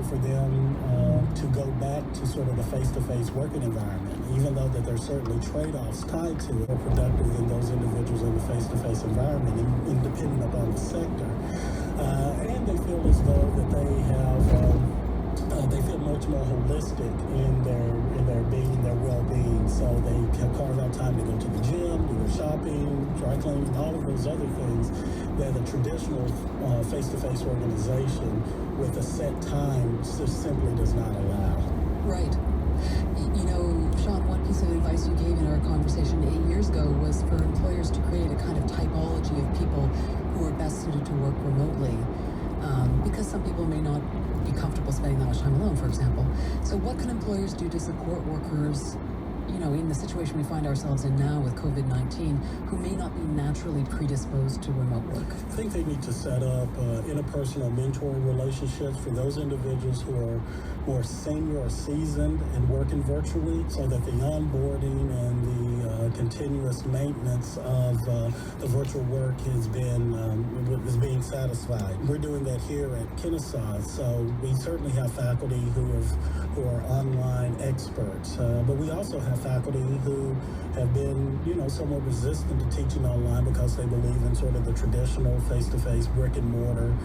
for them to go back to sort of the face-to-face working environment, even though that there's certainly trade-offs tied to it, more productive than those individuals in the face-to-face environment, and depending upon the sector. And they feel as though that they feel much more holistic in their being, their well-being. So they can carve out time to go to the gym, do their shopping, dry cleaning, all of those other things that a traditional face-to-face organization with a set time just simply does not allow. Right. You know, Sean, one piece of advice you gave in our conversation 8 years ago was for employers to create a kind of typology of people who are best suited to work remotely, because some people may not be comfortable spending that much time alone, for example. So what can employers do to support workers, you know, in the situation we find ourselves in now with COVID-19, who may not be naturally predisposed to remote work? I think they need to set up interpersonal mentoring relationships for those individuals who are more senior or seasoned and working virtually, so that the onboarding and the continuous maintenance of the virtual work is being satisfied. We're doing that here at Kennesaw, so we certainly have faculty who are online experts, but we also have faculty who have been, you know, somewhat resistant to teaching online because they believe in sort of the traditional face-to-face brick-and-mortar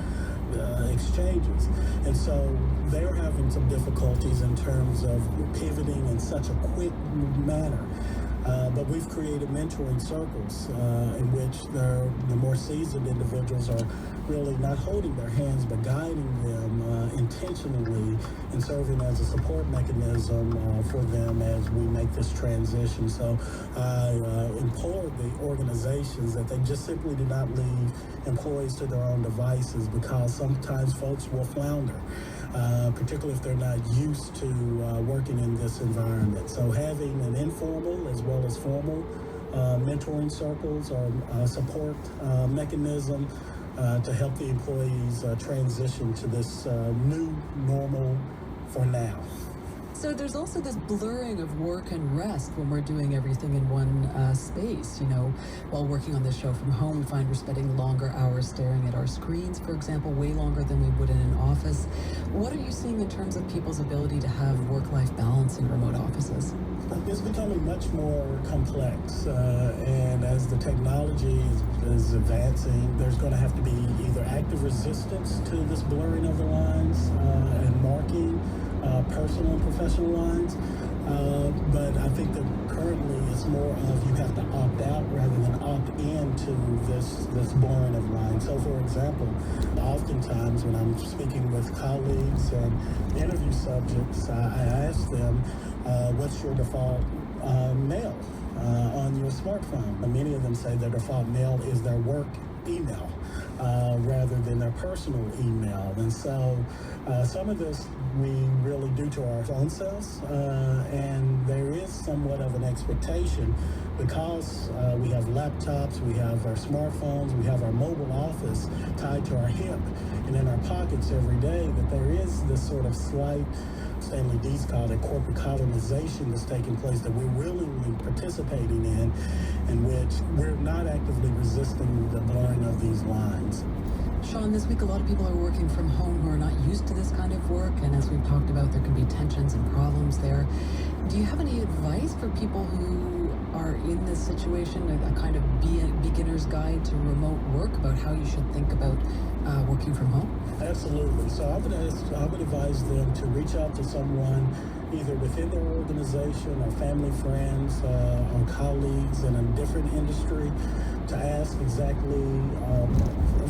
exchanges. And so they're having some difficulties in terms of pivoting in such a quick manner. But we've created mentoring circles in which the more seasoned individuals are really not holding their hands, but guiding them intentionally and serving as a support mechanism for them as we make this transition. So I implore the organizations that they just simply do not leave employees to their own devices, because sometimes folks will flounder, particularly if they're not used to working in this environment. So having an informal as well as formal mentoring circles or support mechanism to help the employees transition to this new normal for now. So there's also this blurring of work and rest when we're doing everything in one space. You know, while working on this show from home, we find we're spending longer hours staring at our screens, for example, way longer than we would in an office. What are you seeing in terms of people's ability to have work-life balance in remote offices? It's becoming much more complex, and as the technology is advancing, there's going to have to be either active resistance to this blurring of the lines and marking personal and professional lines, but I think that currently it's more of you have to opt out rather than opt into this blurring of lines. So for example, oftentimes when I'm speaking with colleagues and interview subjects, I ask them, what's your default mail on your smartphone? And many of them say their default mail is their work email rather than their personal email. And so some of this we really do to our own selves, and there is somewhat of an expectation because we have laptops, we have our smartphones, we have our mobile office tied to our hip and in our pockets every day, that there is this sort of slight, Stanley Dees called it, corporate colonization that's taking place that we're willingly participating in which we're not actively resisting the blurring of these lines. Sean, this week a lot of people are working from home who are not used to this kind of work, and as we've talked about, there can be tensions and problems there. Do you have any advice for people who are in this situation, a kind of beginner's guide to remote work, about how you should think about working from home? Absolutely. So I would advise them to reach out to someone either within their organization or family, friends, or colleagues in a different industry to ask exactly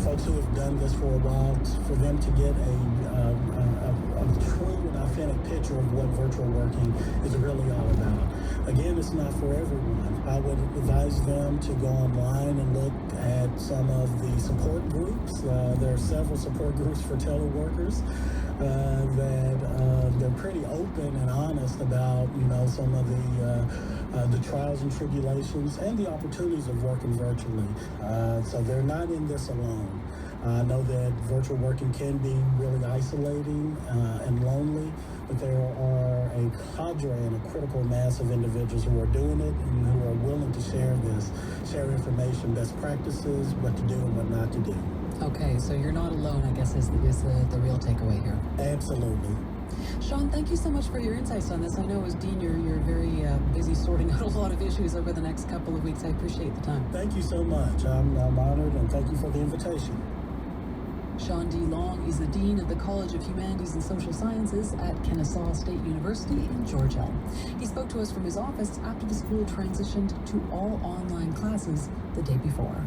folks who have done this for a while, for them to get a true and authentic picture of what virtual working is really all about. Again, it's not for everyone. I would advise them to go online and look at some of the support groups. There are several support groups for teleworkers that they're pretty open and honest about, you know, some of the trials and tribulations and the opportunities of working virtually. So they're not in this alone. I know that virtual working can be really isolating and lonely, but there are a cadre and a critical mass of individuals who are doing it and who are willing to share information, best practices, what to do and what not to do. Okay, so you're not alone, I guess, is the real takeaway here. Absolutely. Sean, thank you so much for your insights on this. I know as Dean, you're very busy sorting out a lot of issues over the next couple of weeks. I appreciate the time. Thank you so much. I'm honored, and thank you for the invitation. Sean D. Long is the Dean of the College of Humanities and Social Sciences at Kennesaw State University in Georgia. He spoke to us from his office after the school transitioned to all online classes the day before.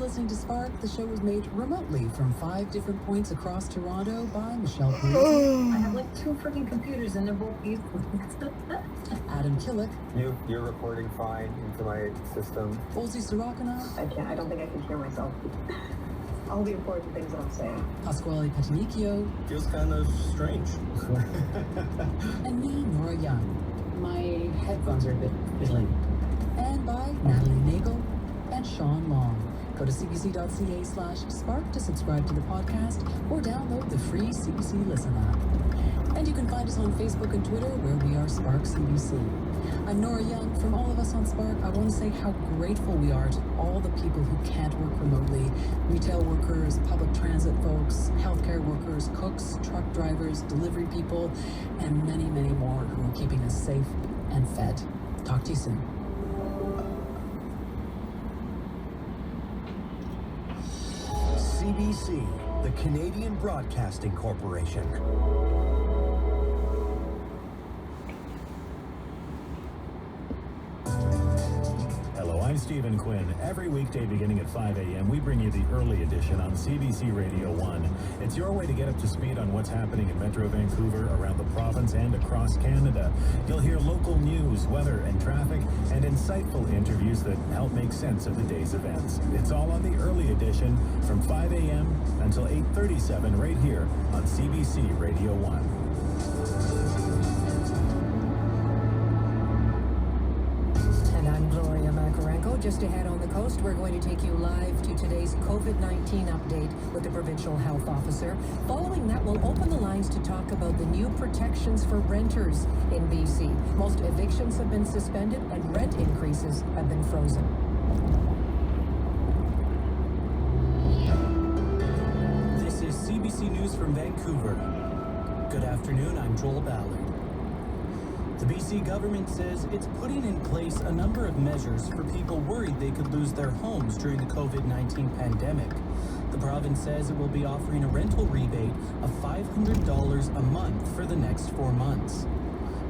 Listening to Spark, the show was made remotely from 5 different points across Toronto by Michelle Parisi. I have like 2 freaking computers and they're both these. Adam Killick. You're recording fine into my system. Olsey Sirakana. I don't think I can hear myself. All the important things that I'm saying. Pasquale Petanicchio. Feels kind of strange. And me, Nora Young. My headphones are a bit fiddling. And by Natalie Nagel and Sean Long. Go to cbc.ca/spark to subscribe to the podcast or download the free CBC Listen app. And you can find us on Facebook and Twitter where we are Spark CBC. I'm Nora Young. From all of us on Spark, I want to say how grateful we are to all the people who can't work remotely. Retail workers, public transit folks, healthcare workers, cooks, truck drivers, delivery people, and many, many more who are keeping us safe and fed. Talk to you soon. CBC, the Canadian Broadcasting Corporation. Hello, I'm Stephen Quinn. Every weekday beginning at 5 a.m., we bring you the early edition on CBC Radio 1. It's your way to get up to speed on what's happening in Metro Vancouver, around the province, and across Canada. You'll hear local news, weather, and traffic, and insightful interviews that help make sense of the day's events. It's all on the early edition from 5 a.m. until 8:37 right here on CBC Radio 1. Just ahead on the coast, we're going to take you live to today's COVID-19 update with the provincial health officer. Following that, we'll open the lines to talk about the new protections for renters in BC. Most evictions have been suspended and rent increases have been frozen. This is CBC News from Vancouver. Good afternoon, I'm Joel Ballard. The BC government says it's putting in place a number of measures for people worried they could lose their homes during the COVID-19 pandemic. The province says it will be offering a rental rebate of $500 a month for the next 4 months.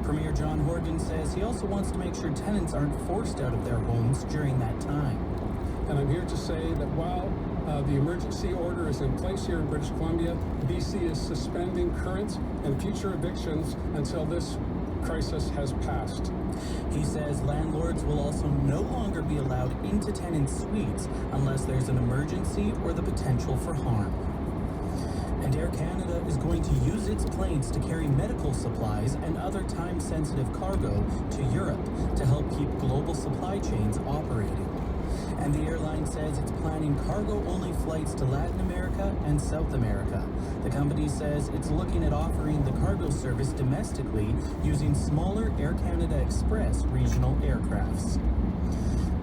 Premier John Horgan says he also wants to make sure tenants aren't forced out of their homes during that time. And I'm here to say that while the emergency order is in place here in British Columbia, BC is suspending current and future evictions until this crisis has passed. He says landlords will also no longer be allowed into tenant suites unless there's an emergency or the potential for harm. And Air Canada is going to use its planes to carry medical supplies and other time-sensitive cargo to Europe to help keep global supply chains operating. And the airline says it's planning cargo-only flights to Latin America and South America. The company says it's looking at offering the cargo service domestically using smaller Air Canada Express regional aircrafts.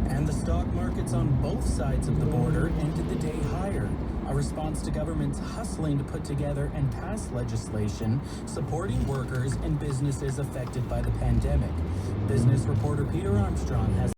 And the stock markets on both sides of the border ended the day higher, a response to governments hustling to put together and pass legislation supporting workers and businesses affected by the pandemic. Business reporter Peter Armstrong has